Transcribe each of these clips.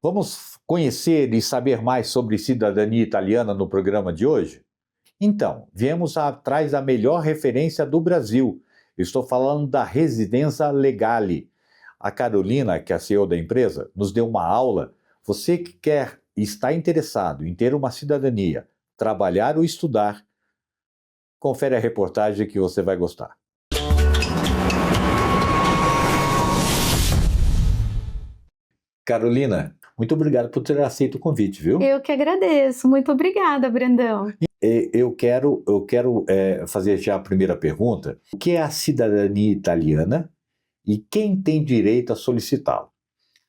Vamos conhecer e saber mais sobre cidadania italiana no programa de hoje? Então, viemos atrás da melhor referência do Brasil. Estou falando da Residência Legale. A Carolina, que é a CEO da empresa, nos deu uma aula. Você que quer e está interessado em ter uma cidadania, trabalhar ou estudar, confere a reportagem que você vai gostar. Carolina, muito obrigado por ter aceito o convite, viu? Eu que agradeço. Muito obrigada, Brandão. Eu quero fazer já a primeira pergunta. O que é a cidadania italiana e quem tem direito a solicitá-la?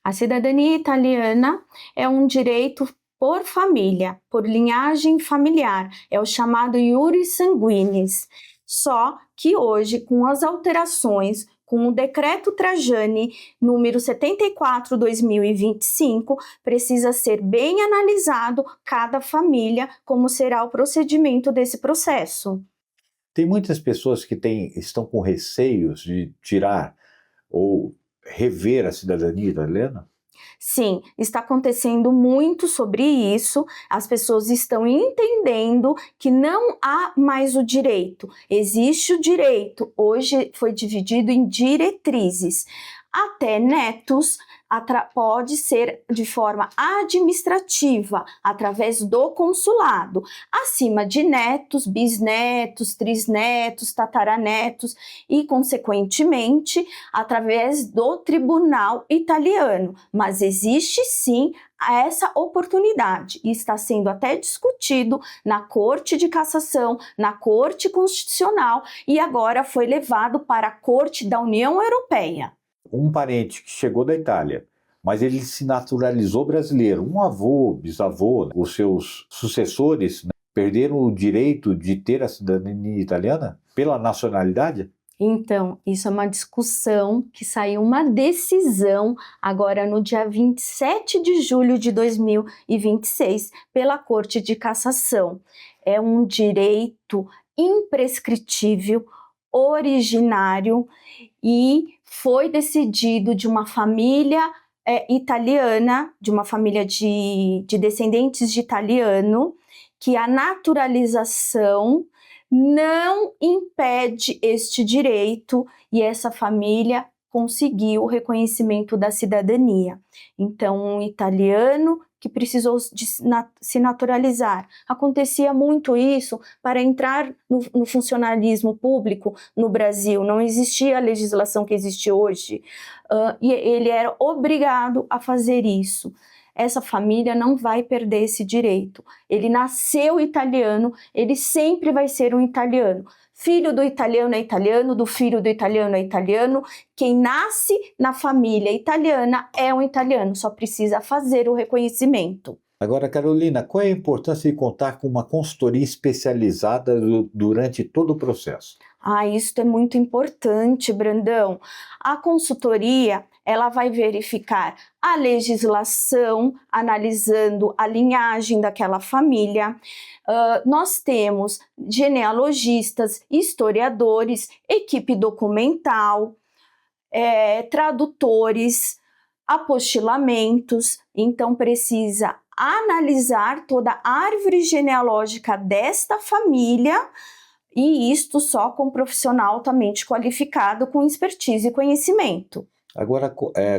A cidadania italiana é um direito por família, por linhagem familiar. É o chamado iuris sanguinis. Só que hoje, com as alterações, com o Decreto Trajani, número 74/2025, precisa ser bem analisado cada família, como será o procedimento desse processo. Tem muitas pessoas que estão com receios de tirar ou rever a cidadania italiana? Sim, está acontecendo muito sobre isso. As pessoas estão entendendo que não há mais o direito. Existe o direito. Hoje foi dividido em diretrizes. Até netos pode ser de forma administrativa, através do consulado. Acima de netos, bisnetos, trisnetos, tataranetos e, consequentemente, através do tribunal italiano. Mas existe sim essa oportunidade e está sendo até discutido na Corte de Cassação, na Corte Constitucional e agora foi levado para a Corte da União Europeia. Um parente que chegou da Itália, mas ele se naturalizou brasileiro, um avô, bisavô, os seus sucessores, né, perderam o direito de ter a cidadania italiana pela nacionalidade? Então, isso é uma discussão que saiu uma decisão agora no dia 27 de julho de 2026 pela Corte de Cassação. É um direito imprescritível, originário e foi decidido de uma família italiana, de uma família de descendentes de italiano, que a naturalização não impede este direito e essa família conseguiu o reconhecimento da cidadania. Então, um italiano que precisou se naturalizar. Acontecia muito isso para entrar no funcionalismo público no Brasil. Não existia a legislação que existe hoje. E ele era obrigado a fazer isso. Essa família não vai perder esse direito. Ele nasceu italiano, ele sempre vai ser um italiano. Filho do italiano é italiano, do filho do italiano é italiano. Quem nasce na família italiana é um italiano, só precisa fazer o reconhecimento. Agora, Carolina, qual é a importância de contar com uma consultoria especializada durante todo o processo? Isso é muito importante, Brandão. A consultoria, ela vai verificar a legislação, analisando a linhagem daquela família. Nós temos genealogistas, historiadores, equipe documental, tradutores, apostilamentos. Então, precisa analisar toda a árvore genealógica desta família, e isto só com um profissional altamente qualificado, com expertise e conhecimento. Agora,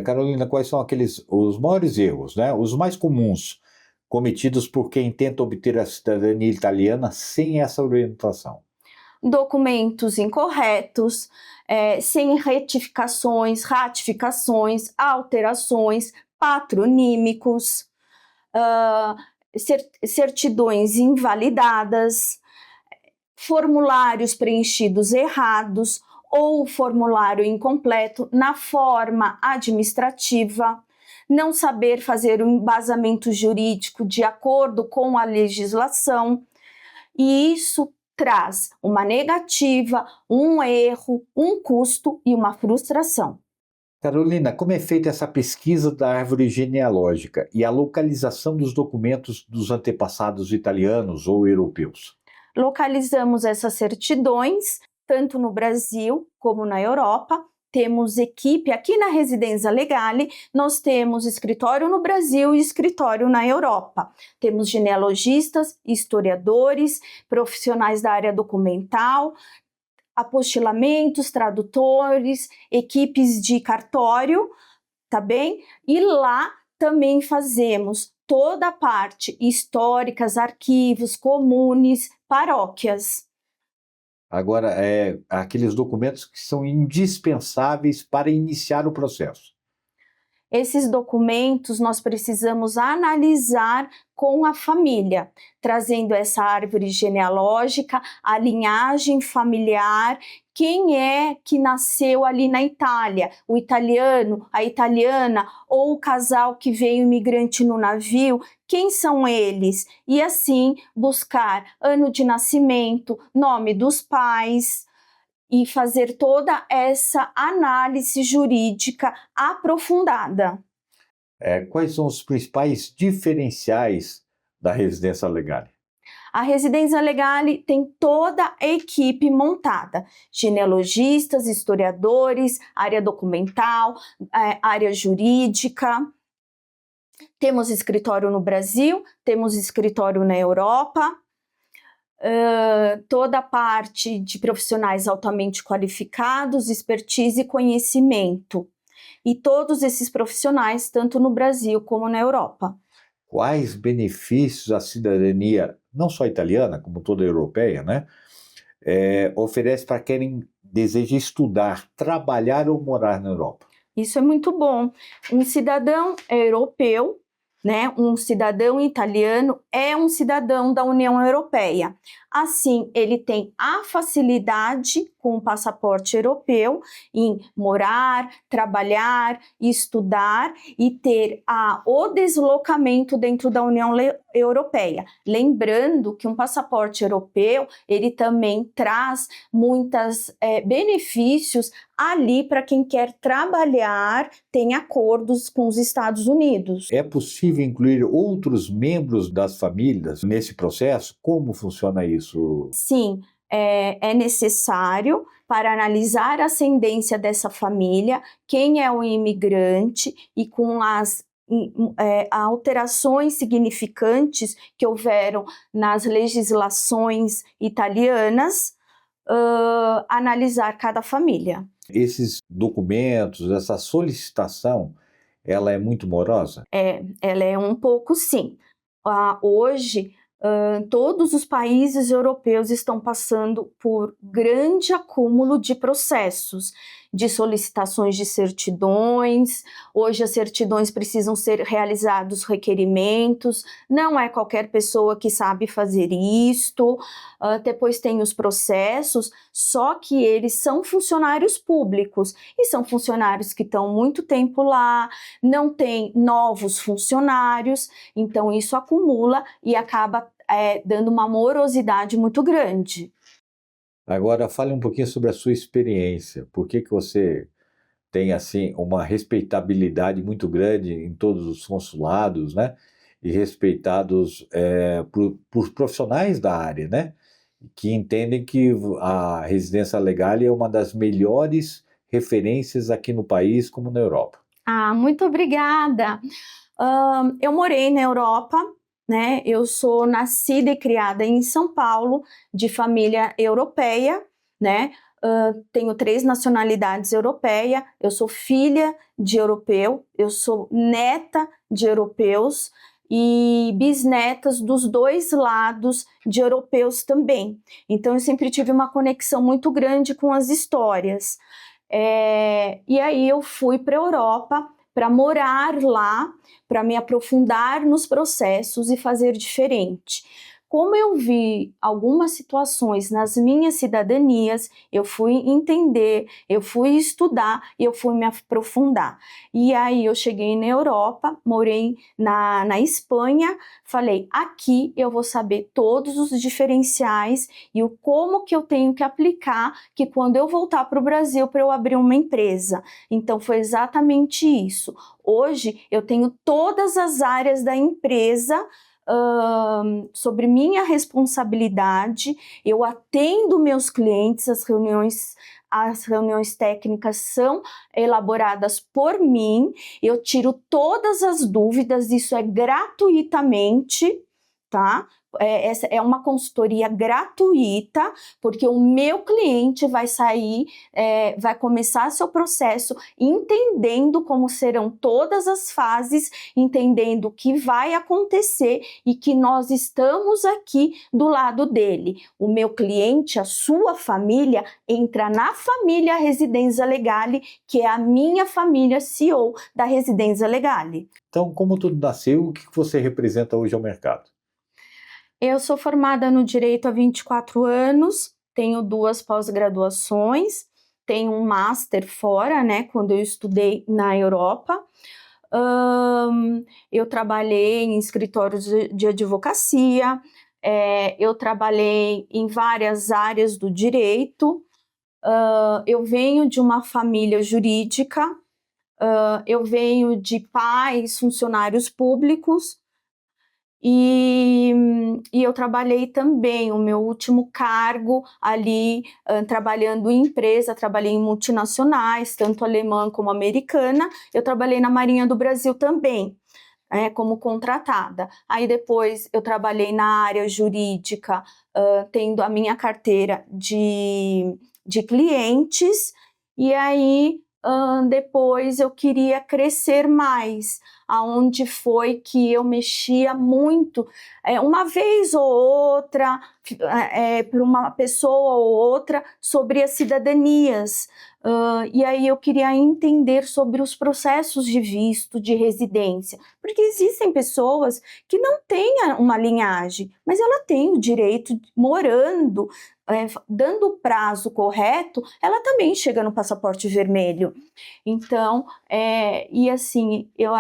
Carolina, quais são os maiores erros, né? Os mais comuns cometidos por quem tenta obter a cidadania italiana sem essa orientação? Documentos incorretos, sem retificações, ratificações, alterações, patronímicos, certidões invalidadas, formulários preenchidos errados ou formulário incompleto na forma administrativa, não saber fazer um embasamento jurídico de acordo com a legislação, e isso traz uma negativa, um erro, um custo e uma frustração. Carolina, como é feita essa pesquisa da árvore genealógica e a localização dos documentos dos antepassados italianos ou europeus? Localizamos essas certidões, tanto no Brasil como na Europa, temos equipe aqui na Residência Legale, nós temos escritório no Brasil e escritório na Europa. Temos genealogistas, historiadores, profissionais da área documental, apostilamentos, tradutores, equipes de cartório, tá bem? E lá também fazemos toda a parte históricas, arquivos, comunes, paróquias. Agora, aqueles documentos que são indispensáveis para iniciar o processo. Esses documentos nós precisamos analisar com a família, trazendo essa árvore genealógica, a linhagem familiar, quem é que nasceu ali na Itália, o italiano, a italiana ou o casal que veio imigrante no navio, quem são eles? E assim buscar ano de nascimento, nome dos pais, e fazer toda essa análise jurídica aprofundada. Quais são os principais diferenciais da Residência Legale? A Residência Legale tem toda a equipe montada, genealogistas, historiadores, área documental, área jurídica. Temos escritório no Brasil, temos escritório na Europa. Toda a parte de profissionais altamente qualificados, expertise e conhecimento. E todos esses profissionais, tanto no Brasil como na Europa. Quais benefícios a cidadania, não só italiana, como toda europeia, né, oferece para quem deseja estudar, trabalhar ou morar na Europa? Isso é muito bom. Um cidadão europeu, né, um cidadão italiano é um cidadão da União Europeia. Assim, ele tem a facilidade com o passaporte europeu em morar, trabalhar, estudar e ter o deslocamento dentro da União Europeia. Lembrando que um passaporte europeu, ele também traz muitos benefícios ali para quem quer trabalhar, tem acordos com os Estados Unidos. É possível incluir outros membros das famílias nesse processo? Como funciona isso? Sim, é necessário para analisar a ascendência dessa família, quem é o imigrante e com as alterações significantes que houveram nas legislações italianas, analisar cada família. Esses documentos, essa solicitação, ela é muito morosa? Ela é um pouco sim. Hoje, todos os países europeus estão passando por grande acúmulo de processos, de solicitações de certidões. Hoje as certidões precisam ser realizados requerimentos, não é qualquer pessoa que sabe fazer isto. Depois tem os processos, só que eles são funcionários públicos e são funcionários que estão muito tempo lá, não tem novos funcionários, então isso acumula e acaba dando uma morosidade muito grande. Agora, fale um pouquinho sobre a sua experiência. Por que você tem, assim, uma respeitabilidade muito grande em todos os consulados, né? E respeitados por profissionais da área, né? Que entendem que a Residência Legale é uma das melhores referências aqui no país, como na Europa. Muito obrigada. Eu morei na Europa, né? Eu sou nascida e criada em São Paulo, de família europeia, né? Tenho 3 nacionalidades europeias, eu sou filha de europeu, eu sou neta de europeus e bisnetas dos 2 lados de europeus também. Então eu sempre tive uma conexão muito grande com as histórias. E aí eu fui para a Europa para morar lá, para me aprofundar nos processos e fazer diferente. Como eu vi algumas situações nas minhas cidadanias, eu fui entender, eu fui estudar e eu fui me aprofundar. E aí eu cheguei na Europa, morei na Espanha, falei, aqui eu vou saber todos os diferenciais e o como que eu tenho que aplicar, que quando eu voltar para o Brasil para eu abrir uma empresa. Então foi exatamente isso. Hoje eu tenho todas as áreas da empresa sobre minha responsabilidade, eu atendo meus clientes, as reuniões as reuniões técnicas são elaboradas por mim, eu tiro todas as dúvidas, isso é gratuitamente, tá? Essa é uma consultoria gratuita, porque o meu cliente vai sair, vai começar seu processo entendendo como serão todas as fases, entendendo o que vai acontecer e que nós estamos aqui do lado dele. O meu cliente, a sua família, entra na família Residência Legale, que é a minha família CEO da Residência Legale. Então, como tudo nasceu, o que você representa hoje ao mercado? Eu sou formada no Direito há 24 anos, tenho 2 pós-graduações, tenho um master fora, né, quando eu estudei na Europa. Eu trabalhei em escritórios de advocacia, eu trabalhei em várias áreas do direito, eu venho de uma família jurídica, eu venho de pais funcionários públicos, e eu trabalhei também, o meu último cargo ali, trabalhando em empresa, trabalhei em multinacionais, tanto alemã como americana, eu trabalhei na Marinha do Brasil também, como contratada. Aí depois eu trabalhei na área jurídica, tendo a minha carteira de clientes, e aí depois eu queria crescer mais, aonde foi que eu mexia muito, uma vez ou outra, para uma pessoa ou outra, sobre as cidadanias. E aí eu queria entender sobre os processos de visto, de residência, porque existem pessoas que não têm uma linhagem, mas ela tem o direito, morando, dando o prazo correto, ela também chega no passaporte vermelho. Então, e assim, eu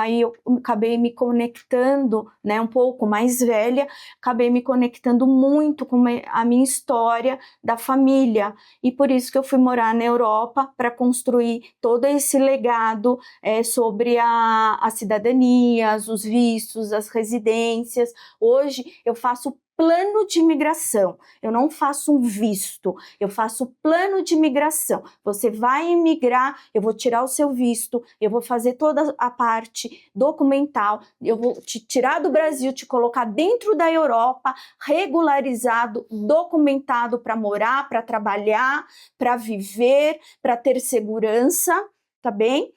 acabei me conectando, né, um pouco mais velha, acabei me conectando muito com a minha história da família, e por isso que eu fui morar na Europa, para construir todo esse legado sobre as cidadanias, os vistos, as residências. Hoje eu faço plano de imigração, eu não faço um visto, eu faço plano de imigração. Você vai imigrar, eu vou tirar o seu visto, eu vou fazer toda a parte documental, eu vou te tirar do Brasil, te colocar dentro da Europa, regularizado, documentado para morar, para trabalhar, para viver, para ter segurança, tá bem?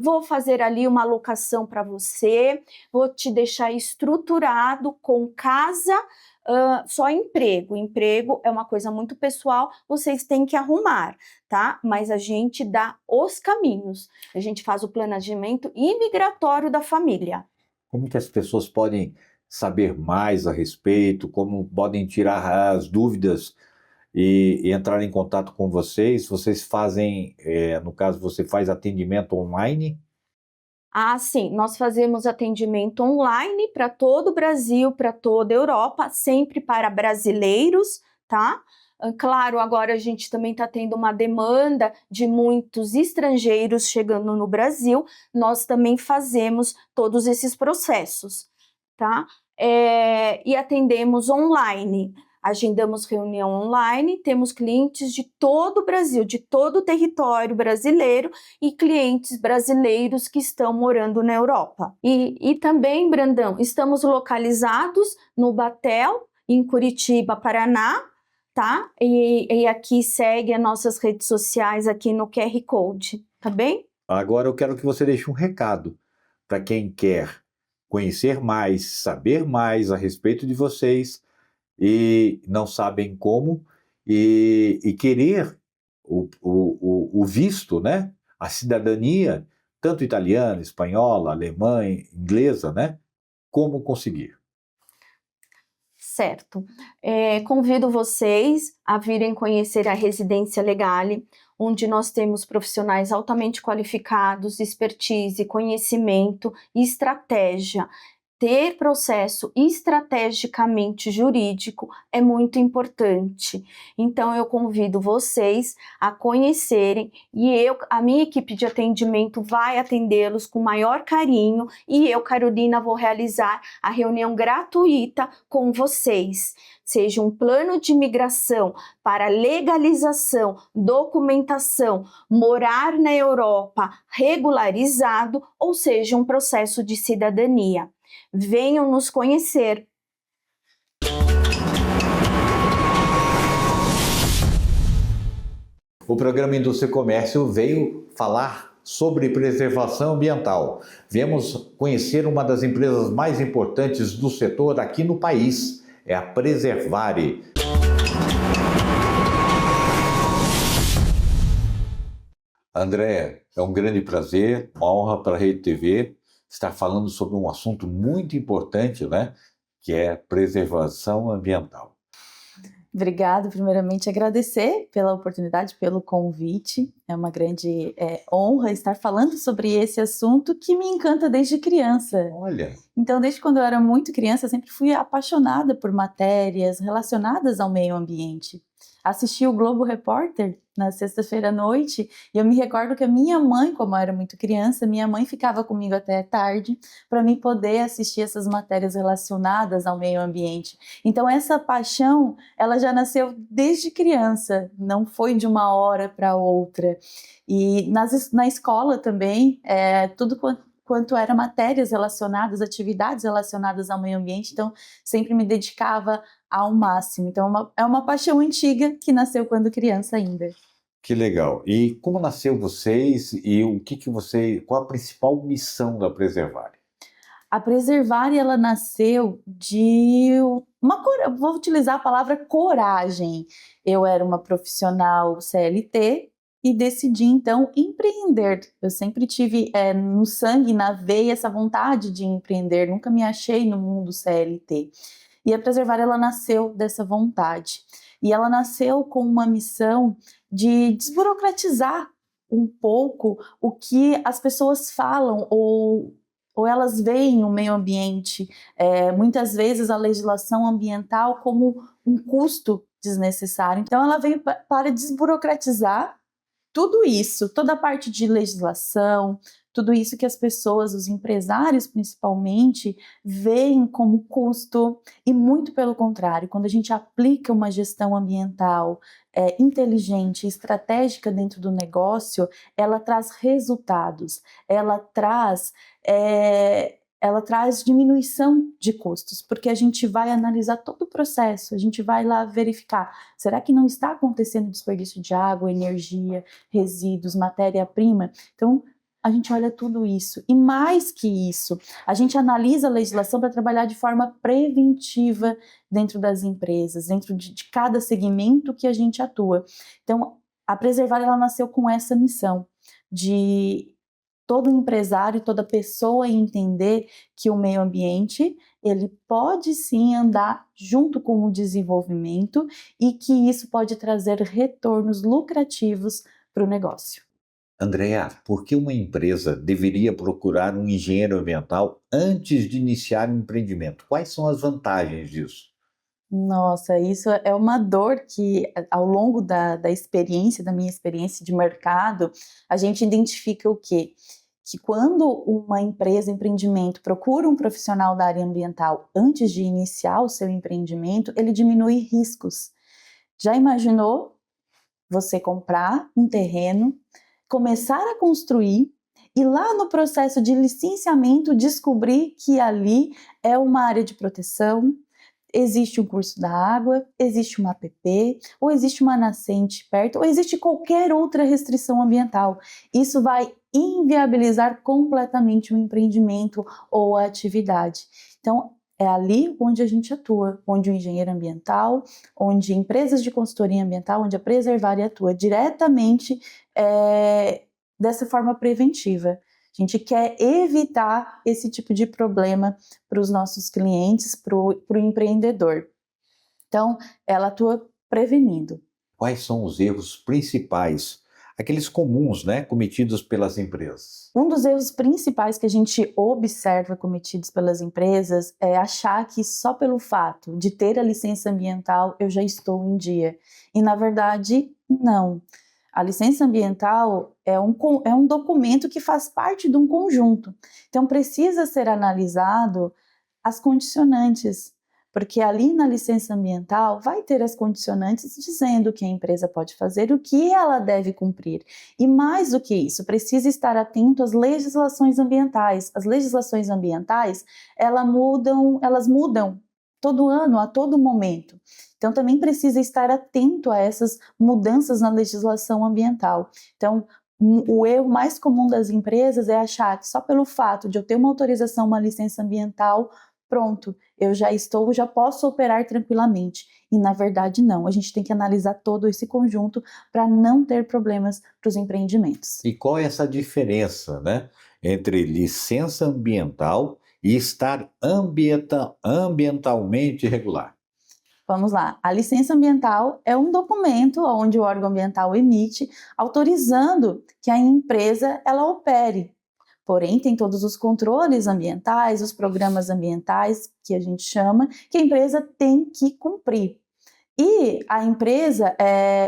Vou fazer ali uma alocação para você, vou te deixar estruturado com casa, só emprego. Emprego é uma coisa muito pessoal, vocês têm que arrumar, tá? Mas a gente dá os caminhos, a gente faz o planejamento imigratório da família. Como que as pessoas podem saber mais a respeito, como podem tirar as dúvidas e entrar em contato com vocês? Vocês fazem, no caso, você faz atendimento online? Sim, nós fazemos atendimento online para todo o Brasil, para toda a Europa, sempre para brasileiros, tá? Claro, agora a gente também está tendo uma demanda de muitos estrangeiros chegando no Brasil, nós também fazemos todos esses processos, tá? E atendemos online. Agendamos reunião online, temos clientes de todo o Brasil, de todo o território brasileiro e clientes brasileiros que estão morando na Europa. E também, Brandão, estamos localizados no Batel, em Curitiba, Paraná, tá? E aqui segue as nossas redes sociais aqui no QR Code, tá bem? Agora eu quero que você deixe um recado para quem quer conhecer mais, saber mais a respeito de vocês, e não sabem como, e querer o visto, né? A cidadania, tanto italiana, espanhola, alemã, inglesa, né? Como conseguir? Certo. Convido vocês a virem conhecer a Residência Legale, onde nós temos profissionais altamente qualificados, expertise, conhecimento e estratégia. ter processo estrategicamente jurídico é muito importante. Então eu convido vocês a conhecerem e a minha equipe de atendimento vai atendê-los com maior carinho e eu, Carolina, vou realizar a reunião gratuita com vocês. Seja um plano de imigração para legalização, documentação, morar na Europa regularizado, ou seja, um processo de cidadania. Venham nos conhecer. O programa Indústria e Comércio veio falar sobre preservação ambiental. Viemos conhecer uma das empresas mais importantes do setor aqui no país, é a Preservare. Andréa, é um grande prazer, uma honra para a Rede TV estar falando sobre um assunto muito importante, né? Que é preservação ambiental. Obrigada, primeiramente agradecer pela oportunidade, pelo convite. É uma grande honra estar falando sobre esse assunto que me encanta desde criança. Olha! Então, desde quando eu era muito criança, eu sempre fui apaixonada por matérias relacionadas ao meio ambiente. Assisti o Globo Repórter na sexta-feira à noite e eu me recordo que a minha mãe, como eu era muito criança, minha mãe ficava comigo até tarde para mim poder assistir essas matérias relacionadas ao meio ambiente. Então essa paixão, ela já nasceu desde criança, não foi de uma hora para outra. E na escola também, tudo quanto era matérias relacionadas, atividades relacionadas ao meio ambiente, então sempre me dedicava ao máximo. Então é uma paixão antiga que nasceu quando criança ainda. Que legal. E como nasceu vocês e qual a principal missão da Preservare? A Preservare, ela nasceu de vou utilizar a palavra coragem. Eu era uma profissional CLT e decidi então empreender. Eu sempre tive no sangue, na veia, essa vontade de empreender, nunca me achei no mundo CLT. E a Preservare, ela nasceu dessa vontade. E ela nasceu com uma missão de desburocratizar um pouco o que as pessoas falam ou elas veem o meio ambiente. Muitas vezes a legislação ambiental como um custo desnecessário. Então ela veio para desburocratizar tudo isso, toda a parte de legislação, tudo isso que as pessoas, os empresários principalmente, veem como custo e muito pelo contrário, quando a gente aplica uma gestão ambiental inteligente, estratégica dentro do negócio, ela traz resultados, ela traz diminuição de custos, porque a gente vai analisar todo o processo, a gente vai lá verificar, será que não está acontecendo desperdício de água, energia, resíduos, matéria-prima? Então, a gente olha tudo isso. E mais que isso, a gente analisa a legislação para trabalhar de forma preventiva dentro das empresas, dentro de cada segmento que a gente atua. Então, a Preservare, ela nasceu com essa missão de todo empresário, toda pessoa entender que o meio ambiente, ele pode sim andar junto com o desenvolvimento e que isso pode trazer retornos lucrativos para o negócio. Andréa, por que uma empresa deveria procurar um engenheiro ambiental antes de iniciar um empreendimento? Quais são as vantagens disso? Nossa, isso é uma dor que ao longo da minha experiência de mercado, a gente identifica o quê? Que quando uma empresa, empreendimento, procura um profissional da área ambiental antes de iniciar o seu empreendimento, ele diminui riscos. Já imaginou você comprar um terreno, começar a construir e lá no processo de licenciamento descobrir que ali é uma área de proteção, existe um curso da água, existe uma APP, ou existe uma nascente perto, ou existe qualquer outra restrição ambiental. Isso vai inviabilizar completamente o empreendimento ou a atividade. Então, é ali onde a gente atua, onde o engenheiro ambiental, onde empresas de consultoria ambiental, onde a Preservare atua diretamente dessa forma preventiva. A gente quer evitar esse tipo de problema para os nossos clientes, para o empreendedor. Então, ela atua prevenindo. Quais são os erros principais aqueles comuns, né, cometidos pelas empresas? Um dos erros principais que a gente observa cometidos pelas empresas é achar que só pelo fato de ter a licença ambiental eu já estou em dia. E, na verdade, não. A licença ambiental é um documento que faz parte de um conjunto. Então, precisa ser analisado as condicionantes, porque ali na licença ambiental vai ter as condicionantes dizendo o que a empresa pode fazer, o que ela deve cumprir. E mais do que isso, precisa estar atento às legislações ambientais. As legislações ambientais, elas mudam todo ano, a todo momento. Então, também precisa estar atento a essas mudanças na legislação ambiental. Então, o erro mais comum das empresas é achar que só pelo fato de eu ter uma autorização, uma licença ambiental, pronto, eu já posso operar tranquilamente. E na verdade não, a gente tem que analisar todo esse conjunto para não ter problemas para os empreendimentos. E qual é essa diferença, né, entre licença ambiental e estar ambientalmente regular? Vamos lá, a licença ambiental é um documento onde o órgão ambiental emite autorizando que a empresa ela opere. Porém, tem todos os controles ambientais, os programas ambientais, que a gente chama, que a empresa tem que cumprir. E a empresa,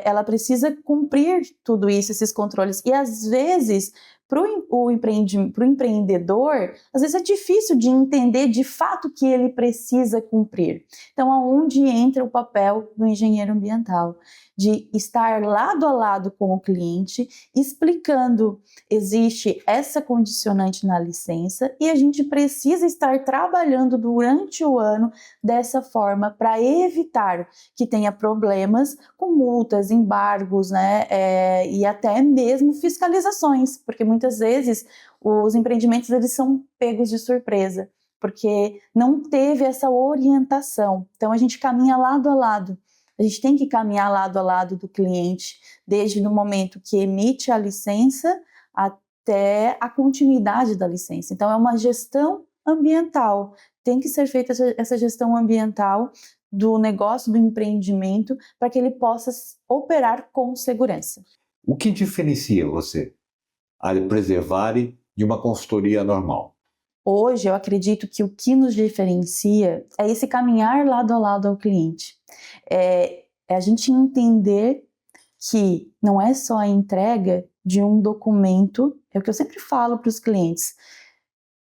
ela precisa cumprir tudo isso, esses controles. E, às vezes, para o empreendedor, às vezes é difícil de entender de fato o que ele precisa cumprir. Então, aonde entra o papel do engenheiro ambiental? De estar lado a lado com o cliente, explicando, existe essa condicionante na licença e a gente precisa estar trabalhando durante o ano dessa forma para evitar que tenha problemas com multas, embargos, né, e até mesmo fiscalizações, porque muitas vezes os empreendimentos eles são pegos de surpresa, porque não teve essa orientação. Então a gente caminha lado a lado. A gente tem que caminhar lado a lado do cliente, desde o momento que emite a licença até a continuidade da licença. Então, é uma gestão ambiental. Tem que ser feita essa gestão ambiental do negócio, do empreendimento, para que ele possa operar com segurança. O que diferencia você, a Preservare, de uma consultoria normal? Hoje, eu acredito que o que nos diferencia é esse caminhar lado a lado ao cliente. É a gente entender que não é só a entrega de um documento, é o que eu sempre falo para os clientes,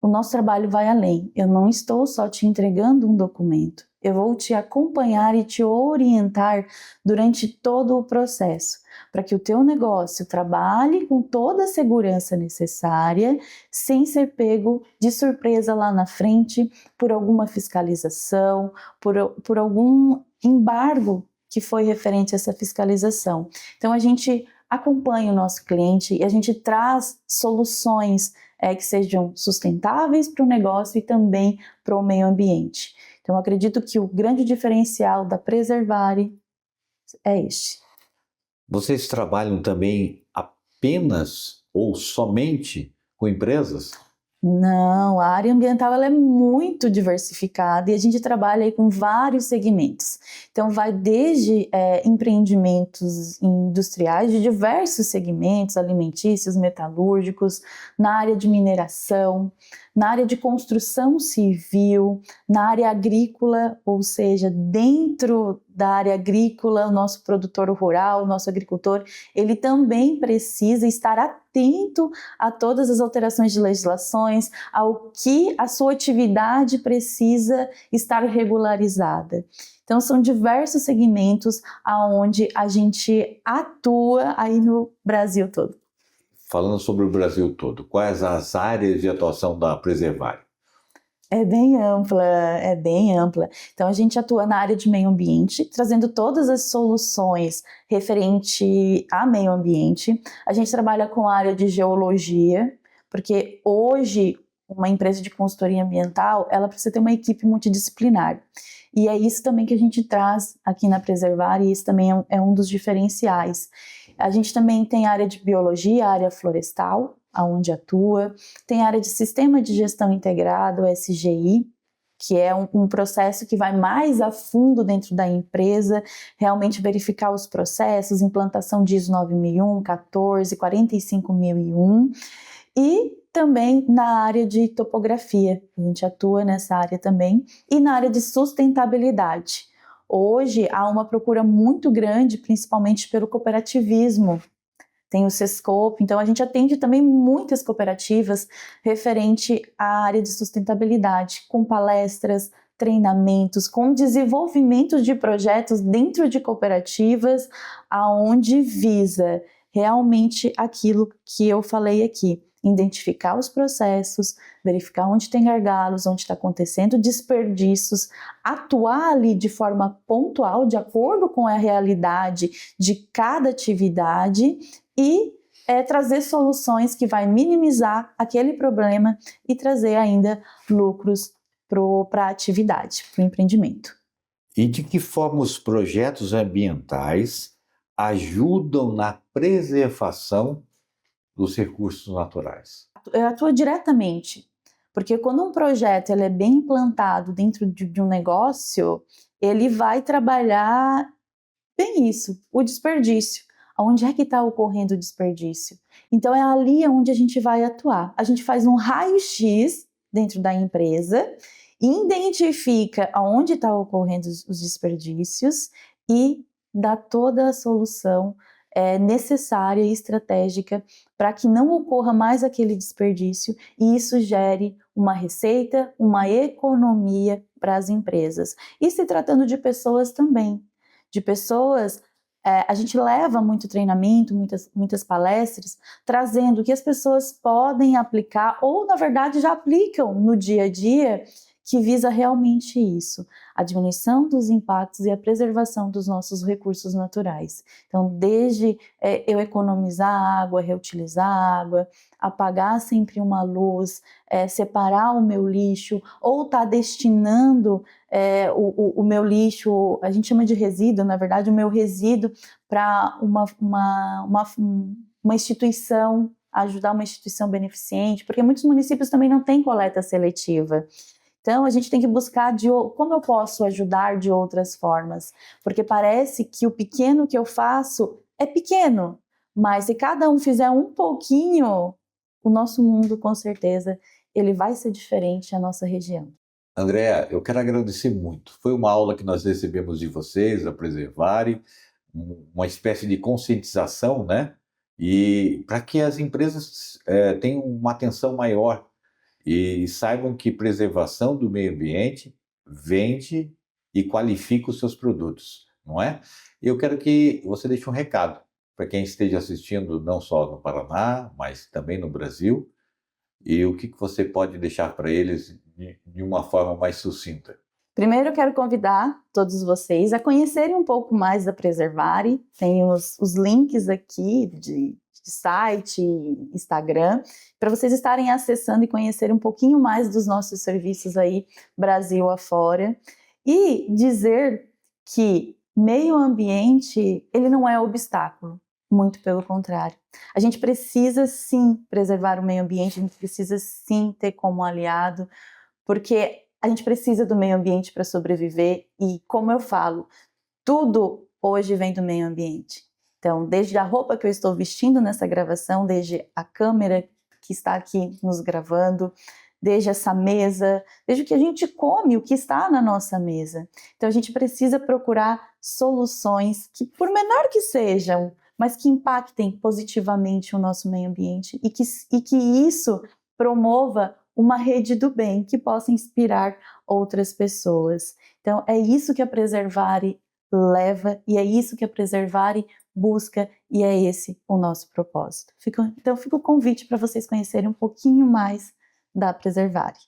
o nosso trabalho vai além. Eu não estou só te entregando um documento, eu vou te acompanhar e te orientar durante todo o processo, para que o teu negócio trabalhe com toda a segurança necessária, sem ser pego de surpresa lá na frente por alguma fiscalização, por algum embargo que foi referente a essa fiscalização. Então, a gente acompanha o nosso cliente e a gente traz soluções que sejam sustentáveis para o negócio e também para o meio ambiente. Então, eu acredito que o grande diferencial da Preservare é este. Vocês trabalham também apenas ou somente com empresas? Não, a área ambiental ela é muito diversificada e a gente trabalha aí com vários segmentos. Então, vai desde empreendimentos industriais de diversos segmentos, alimentícios, metalúrgicos, na área de mineração, na área de construção civil, na área agrícola, ou seja, dentro da área agrícola, o nosso produtor rural, o nosso agricultor, ele também precisa estar atento a todas as alterações de legislações, ao que a sua atividade precisa estar regularizada. Então, são diversos segmentos aonde a gente atua aí no Brasil todo. Falando sobre o Brasil todo, quais as áreas de atuação da Preservare? É bem ampla, é bem ampla. Então, a gente atua na área de meio ambiente, trazendo todas as soluções referente a meio ambiente. A gente trabalha com a área de geologia, porque hoje uma empresa de consultoria ambiental, ela precisa ter uma equipe multidisciplinar. E é isso também que a gente traz aqui na Preservare, e isso também é um dos diferenciais. A gente também tem a área de biologia, a área florestal, aonde atua, tem a área de sistema de gestão integrado, SGI, que é um processo que vai mais a fundo dentro da empresa, realmente verificar os processos, implantação de ISO 9001, 14, 45001 e também na área de topografia, a gente atua nessa área também, e na área de sustentabilidade. Hoje há uma procura muito grande, principalmente pelo cooperativismo. Tem o Sescope, então a gente atende também muitas cooperativas referente à área de sustentabilidade, com palestras, treinamentos, com desenvolvimento de projetos dentro de cooperativas, aonde visa realmente aquilo que eu falei aqui, identificar os processos, verificar onde tem gargalos, onde está acontecendo desperdícios, atuar ali de forma pontual, de acordo com a realidade de cada atividade e trazer soluções que vai minimizar aquele problema e trazer ainda lucros para a atividade, para o empreendimento. E de que forma os projetos ambientais ajudam na preservação dos recursos naturais? Eu atuo diretamente, porque quando um projeto ele é bem implantado dentro de um negócio, ele vai trabalhar bem isso, o desperdício. Onde é que está ocorrendo o desperdício? Então é ali onde a gente vai atuar. A gente faz um raio-x dentro da empresa, identifica aonde está ocorrendo os desperdícios e dá toda a solução necessária e estratégica para que não ocorra mais aquele desperdício e isso gere uma receita, uma economia para as empresas. E se tratando de pessoas também, de pessoas, a gente leva muito treinamento, muitas palestras, trazendo o que as pessoas podem aplicar ou, na verdade, já aplicam no dia a dia, que visa realmente isso, a diminuição dos impactos e a preservação dos nossos recursos naturais. Então, desde eu economizar água, reutilizar água, apagar sempre uma luz, separar o meu lixo, ou estar destinando o meu lixo, a gente chama de resíduo, na verdade, o meu resíduo para uma instituição, ajudar uma instituição beneficente, porque muitos municípios também não têm coleta seletiva. Então, a gente tem que buscar como eu posso ajudar de outras formas, porque parece que o pequeno que eu faço é pequeno, mas se cada um fizer um pouquinho, o nosso mundo, com certeza, ele vai ser diferente, a nossa região. Andréa, eu quero agradecer muito. Foi uma aula que nós recebemos de vocês, a Preservari, uma espécie de conscientização, né? E para que as empresas tenham uma atenção maior e saibam que preservação do meio ambiente vende e qualifica os seus produtos, não é? Eu quero que você deixe um recado para quem esteja assistindo não só no Paraná, mas também no Brasil, e o que você pode deixar para eles de uma forma mais sucinta. Primeiro eu quero convidar todos vocês a conhecerem um pouco mais da Preservari, tem os links aqui de site, Instagram, para vocês estarem acessando e conhecerem um pouquinho mais dos nossos serviços aí, Brasil afora, e dizer que meio ambiente, ele não é obstáculo, muito pelo contrário. A gente precisa sim preservar o meio ambiente, a gente precisa sim ter como aliado, porque a gente precisa do meio ambiente para sobreviver e, como eu falo, tudo hoje vem do meio ambiente. Então, desde a roupa que eu estou vestindo nessa gravação, desde a câmera que está aqui nos gravando, desde essa mesa, desde o que a gente come, o que está na nossa mesa. Então, a gente precisa procurar soluções que, por menor que sejam, mas que impactem positivamente o nosso meio ambiente e que isso promova uma rede do bem que possa inspirar outras pessoas. Então, é isso que a Preservari leva e é isso que a Preservari busca e é esse o nosso propósito. Então, fica o convite para vocês conhecerem um pouquinho mais da Preservari.